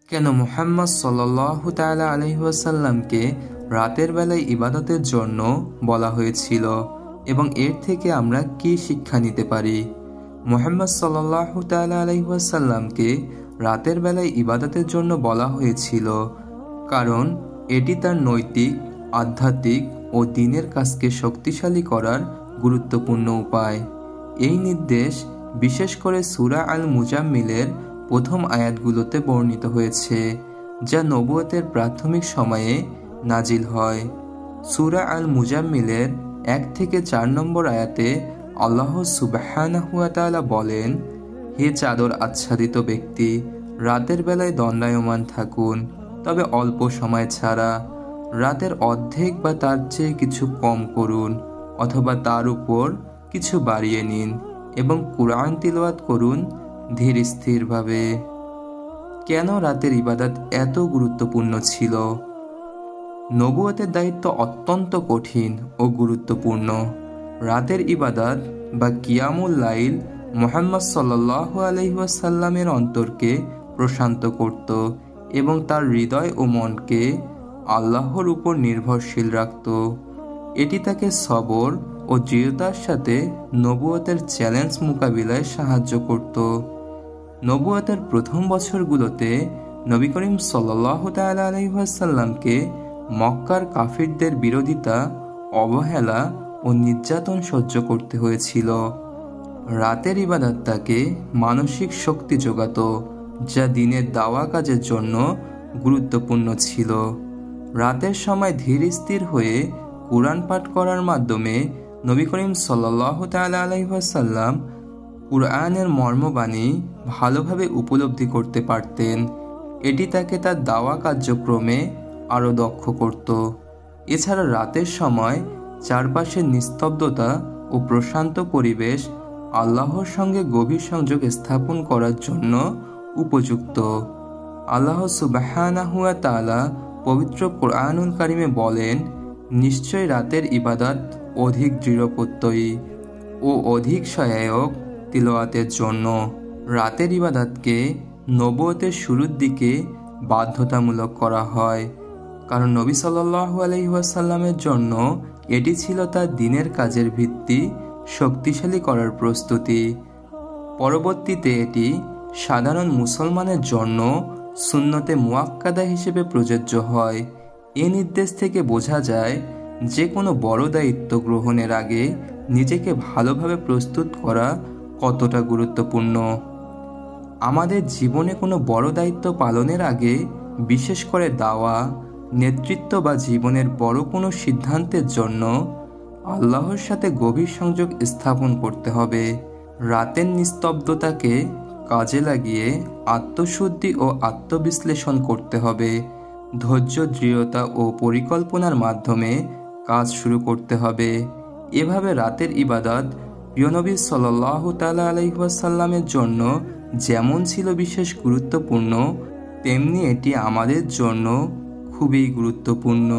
কেন মুহাম্মদ সাল্লাল্লাহু তাআলা আলাইহি ওয়াসাল্লামকে রাতের বেলায় ইবাদতের জন্য বলা হয়েছিল এবং এর থেকে আমরা কি শিক্ষা নিতে পারি? মুহাম্মদ সাল্লাল্লাহু তাআলা আলাইহি ওয়াসাল্লামকে রাতের বেলায় ইবাদতের জন্য বলা হয়েছিল কারণ এটি তার নৈতিক, আধ্যাত্মিক ও দ্বীনের কাজকে শক্তিশালী করার গুরুত্বপূর্ণ উপায়। এই নির্দেশ বিশেষ করে সূরা আল মুজাম্মিলের প্রথম আয়াতগুলোতে বর্ণিত হয়েছে, যা নবুয়তের প্রাথমিক সময়ে নাজিল হয়। সূরা আল মুজাম্মিলের 1 থেকে 4 নম্বর আয়াতে আল্লাহ সুবহানাহু ওয়া তাআলা বলেন, হে চাদর আচ্ছাদিত ব্যক্তি, রাতের বেলায় দণ্ডায়মান থাকুন, তবে অল্প সময় ছাড়া। রাতের অর্ধেক বা তার চেয়ে কিছু কম করুন, অথবা তার উপর কিছু বাড়িয়ে নিন এবং কুরআন তিলাওয়াত করুন ধীর স্থিরভাবে। কেন রাতের ইবাদত এত গুরুত্বপূর্ণ ছিল? নবুয়তের দায়িত্ব অত্যন্ত কঠিন ও গুরুত্বপূর্ণ। রাতের ইবাদত বা কিয়ামুল লাইল মুহাম্মদ সাল্লাল্লাহু আলাইহি ওয়াসাল্লামের অন্তরকে প্রশান্ত করত এবং তার হৃদয় ও মনকে আল্লাহর উপর নির্ভরশীল রাখত। এটি তাকে সবর ও দৃঢ়তার সাথে নবুয়তের চ্যালেঞ্জ মোকাবিলায় সাহায্য করত। নবুয়তের প্রথম বছরগুলোতে নবী করিম সাল্লাল্লাহু তাআলা আলাইহি ওয়াসাল্লামকে মক্কার কাফিরদের বিরোধিতা, অবহেলা ও নির্যাতন সহ্য করতে হয়েছিল। রাতের ইবাদত তাকে মানসিক শক্তি যোগাত, যা দিনের দাওয়া কাজের জন্য গুরুত্বপূর্ণ ছিল। রাতের সময় ধীর স্থির হয়ে কুরআন পাঠ করার মাধ্যমে নবী করিম সাল্লাল্লাহু তাআলা আলাইহি ওয়াসাল্লাম কুরআনের মর্মবাণী ভালোভাবে উপলব্ধি করতে পারতেন। এটি তাকে তার দাওয়া কার্যক্রমে আরও দক্ষ করত। এছাড়া রাতের সময় চারপাশের নিস্তব্ধতা ও প্রশান্ত পরিবেশ আল্লাহর সঙ্গে গভীর সংযোগ স্থাপন করার জন্য উপযুক্ত। আল্লাহ সুবহানাহু ওয়া তাআলা পবিত্র কুরআনুল কারিমে বলেন, নিশ্চয় রাতের ইবাদত অধিক দৃঢ়প্রত্যয়ী ও অধিক সহায়ক তিলাওয়াতের জন্য। রাতের ইবাদতকে নবুয়তের শুরুর দিকে বাধ্যতামূলক করা হয়, কারণ নবী সাল্লাল্লাহু আলাইহি ওয়াসাল্লামের জন্য এটি ছিল তার দ্বীনের কাজের ভিত্তি শক্তিশালী করার প্রস্তুতি। পরবর্তীতে এটি সাধারণ মুসলমানের জন্য সুন্নতে মুআক্কাদা হিসেবে প্রযোজ্য হয়। এ নির্দেশ থেকে বোঝা যায় যে কোনো বড় দায়িত্ব গ্রহণের আগে নিজেকে ভালোভাবে প্রস্তুত করা কতটা গুরুত্বপূর্ণ। আমাদের জীবনে কোনো বড় দায়িত্ব পালনের আগে, বিশেষ করে দাওয়া, নেতৃত্ব বা জীবনের বড় কোনো সিদ্ধান্তের জন্য আল্লাহর সাথে গভীর সংযোগ স্থাপন করতে হবে। রাতের নিস্তব্ধতাকে কাজে লাগিয়ে আত্মশুদ্ধি ও আত্মবিশ্লেষণ করতে হবে। ধৈর্য, দৃঢ়তা ও পরিকল্পনার মাধ্যমে কাজ শুরু করতে হবে। এভাবে রাতের ইবাদত প্রিয় নবী সাল্লাল্লাহু তাআলা আলাইহি ওয়াসাল্লামের জন্য যেমন ছিল বিশেষ গুরুত্বপূর্ণ, তেমনি এটি আমাদের জন্য খুবই গুরুত্বপূর্ণ।